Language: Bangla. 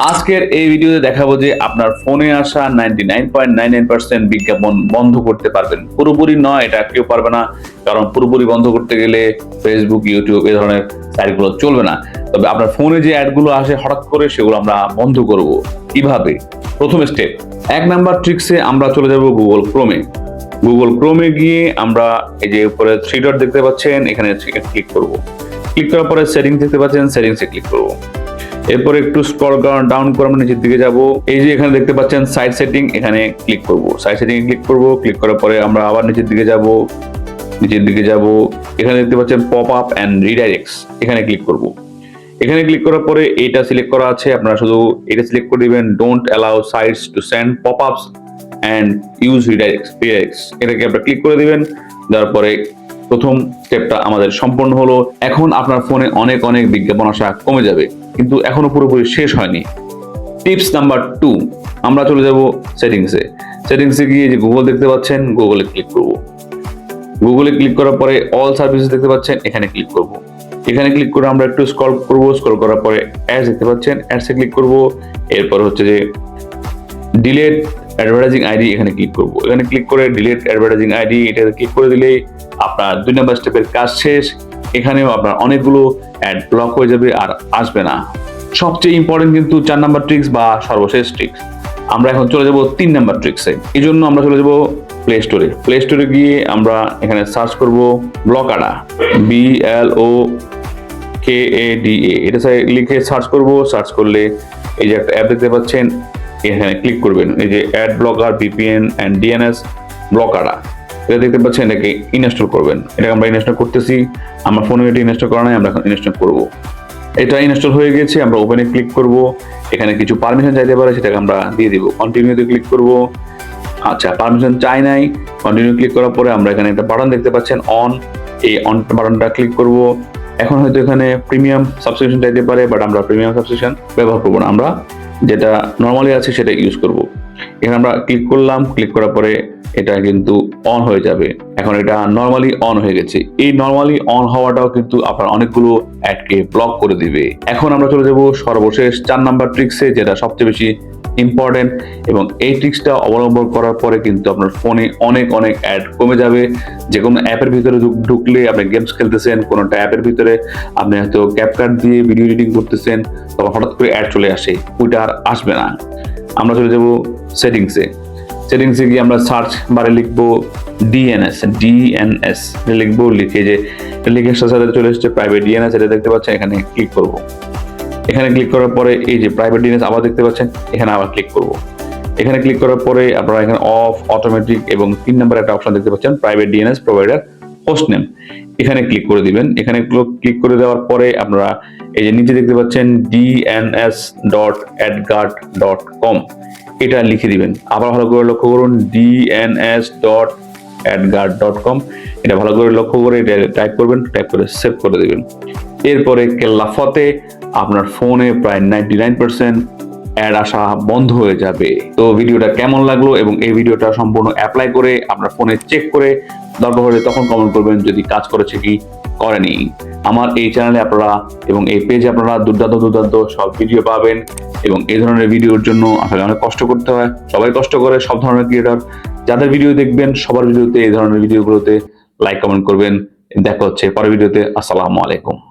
আজকের এই ভিডিওতে দেখাবো যে আপনার ফোনে আসা 99.99% বিজ্ঞাপন বন্ধ করতে পারবেন। পুরোপুরি নয়, এটা কেউ পারবে না, কারণ পুরোপুরি বন্ধ করতে গেলে ফেসবুক, ইউটিউব এই ধরনের সাইটগুলো চলবে না। তবে আপনার ফোনে যে অ্যাডগুলো আসে হঠাৎ করে, সেগুলো আমরা বন্ধ করব কিভাবে। প্রথম স্টেপ, 1 নাম্বার ট্রিক্সে আমরা চলে যাব গুগল ক্রোমে। গুগল ক্রোমে গিয়ে আমরা এই যে উপরে 3 ডট দেখতে পাচ্ছেন, এখানে ক্লিক করব। ক্লিক করার পরে সেটিংস দেখতে পাচ্ছেন, সেটিংসে ক্লিক করব। এরপর একটু স্ক্রল ডাউন করে আমরা নিচের দিকে যাব। এই যে এখানে দেখতে পাচ্ছেন সাইট সেটিং, এখানে ক্লিক করব। সাইট সেটিং এ ক্লিক করব। ক্লিক করার পরে আমরা আবার নিচের দিকে যাব। এখানে দেখতে পাচ্ছেন পপ আপ এন্ড রিডাইরেক্টস, এখানে ক্লিক করব। এখানে ক্লিক করার পরে এটা সিলেক্ট করা আছে, আপনারা শুধু এটা সিলেক্ট করে দিবেন, don't allow sites to send pop ups and use redirects. এটাকে আপনারা ক্লিক করে দিবেন। তারপরে প্রথম স্টেপটা আমাদের সম্পূর্ণ হলো। এখন আপনার ফোনে অনেক অনেক বিজ্ঞাপন আসা কমে যাবে, কিন্তু এখনো পুরোপুরি শেষ হয়নি। টিপস নাম্বার 2, আমরা চলে যাব সেটিংসে গিয়ে যে গুগল দেখতে পাচ্ছেন, গুগলে ক্লিক করব। গুগলে ক্লিক করার পরে অল সার্ভিসেস দেখতে পাচ্ছেন, এখানে ক্লিক করব। এখানে ক্লিক করে আমরা একটু স্ক্রল করব। স্ক্রল করার পরে অ্যাডস দেখতে পাচ্ছেন, অ্যাডসে ক্লিক করব। এরপর হচ্ছে যে ডিলিট অ্যাডভার্টাইজিং আইডি, এখানে ক্লিক করব। এখানে ক্লিক করে ডিলিট অ্যাডভার্টাইজিং আইডি এটা ক্লিক করে দিলেই আপনার 2 নাম্বার স্টেপের কাজ শেষ। এখানেও আপনার অনেকগুলো অ্যাড ব্লক হয়ে যাবে আর আসবে না। সবচেয়ে ইম্পর্টেন্ট কিন্তু 4 নাম্বার ট্রিক্স বা সর্বশেষ ট্রিক্স। আমরা এখন চলে যাব 3 নাম্বার ট্রিক্সে। এই জন্য আমরা চলে যাব প্লে স্টোরে গিয়ে আমরা এখানে সার্চ করব ব্লকাডা, BLOKADA, এটা লিখে সার্চ করব। সার্চ করলে এই যে একটা অ্যাপ দেখতে পাচ্ছেন, এখানে ক্লিক করবেন। এই যে ad blocker VPN and DNS Blokada, এটা দেখতে পাচ্ছেন, এটাকে ইনস্টল করবেন। এটাকে আমরা ইনস্টল করতেছি। আমার ফোনে এটা ইনস্টল করা নাই, আমরা এখন ইনস্টল করব। এটা ইনস্টল হয়ে গেছে, আমরা ওপেনে ক্লিক করব। এখানে কিছু পারমিশন চাইতে পারে, সেটাকে আমরা দিয়ে দিব। কন্টিনিউতে ক্লিক করব। আচ্ছা, পারমিশন চাই নাই। কন্টিনিউ ক্লিক করার পরে আমরা এখানে একটা বাটন দেখতে পাচ্ছেন অন, এই অন বাটনটা ক্লিক করব। এখন হয়তো এখানে প্রিমিয়াম সাবস্ক্রিপশন চাইতে পারে, বাট আমরা প্রিমিয়াম সাবস্ক্রিপশন ব্যবহার করব না, আমরা যেটা নরমালি আছে সেটা ইউজ করব। এখানে আমরা ক্লিক করলাম। ক্লিক করার পরে এটা কিন্তু অন হয়ে যাবে। এখন এটা নরমালি অন হয়ে গেছে। এই নরমালি অন হওয়াটাও কিন্তু আপনার অনেকগুলো অ্যাডকে ব্লক করে দিবে। এখন আমরা চলে যাব সর্বশেষ 4 নাম্বার ট্রিক্সে, যেটা সবচেয়ে বেশি ইম্পর্টেন্ট, এবং এই ট্রিক্সটা অবলম্বন করার পরে কিন্তু আপনার ফোনে অনেক অনেক অ্যাড কমে যাবে। যে কোনো অ্যাপের ভিতরে ঢুকলে, আপনি গেমস খেলতেছেন, কোনো অ্যাপের ভিতরে আপনি হয়তো ক্যাপকাট দিয়ে ভিডিও এডিটিং করতেছেন, তখন হঠাৎ করে অ্যাড চলে আসে, ওইটা আর আসবে না। আমরা চলে যাব সেটিংসে গিয়ে আমরা সার্চ বারে লিখবো DNS লিখবো। লিখে সাথে চলে এসেছে প্রাইভেট DNS, এটা দেখতে পাচ্ছেন, এখানে ক্লিক করব। এখানে ক্লিক করার পরে এই যে প্রাইভেট DNS আবার দেখতে পাচ্ছেন, এখানে আবার ক্লিক করব। এখানে ক্লিক করার পরে আপনারা এখানে অফ, অটোমেটিক এবং 3 নাম্বার একটা অপশন দেখতে পাচ্ছেন, private DNS provider host name, এখানে ক্লিক করে দিবেন। এখানে ক্লিক করে দেওয়ার পরে আপনারা এই যে নিচে দেখতে পাচ্ছেন dns.adguard.com, এটা লিখে দিবেন। আবার ভালো করে লক্ষ্য করুন, dns.adguard.com, এটা ভালো করে লক্ষ্য করে এটা টাইপ করবেন। টাইপ করে সেভ করে দিবেন। এরপরে কেল্লাফতে আপনার ফোনে প্রায় 99% অ্যাড আসা বন্ধ হয়ে যাবে। তো ভিডিওটা কেমন লাগলো এবং এই ভিডিওটা সম্পূর্ণ অ্যাপ্লাই করে আপনার ফোনে চেক করে দরকার হলে তখন কমেন্ট করবেন যদি কাজ করেছে কি করেনি। আমার এই চ্যানেলে আপনারা এবং এই পেজে আপনারা দুর্দান্ত সব ভিডিও পাবেন, এবং এই ধরনের ভিডিওর জন্য আসলে অনেক কষ্ট করতে হয়। সবাই কষ্ট করে, সব ধরনের ক্রিয়েটর। যাদের ভিডিও দেখবেন সবার ভিডিওতে এই ধরনের ভিডিওগুলোতে লাইক কমেন্ট করবেন। দেখা হচ্ছে পরের ভিডিওতে। আসসালামু আলাইকুম।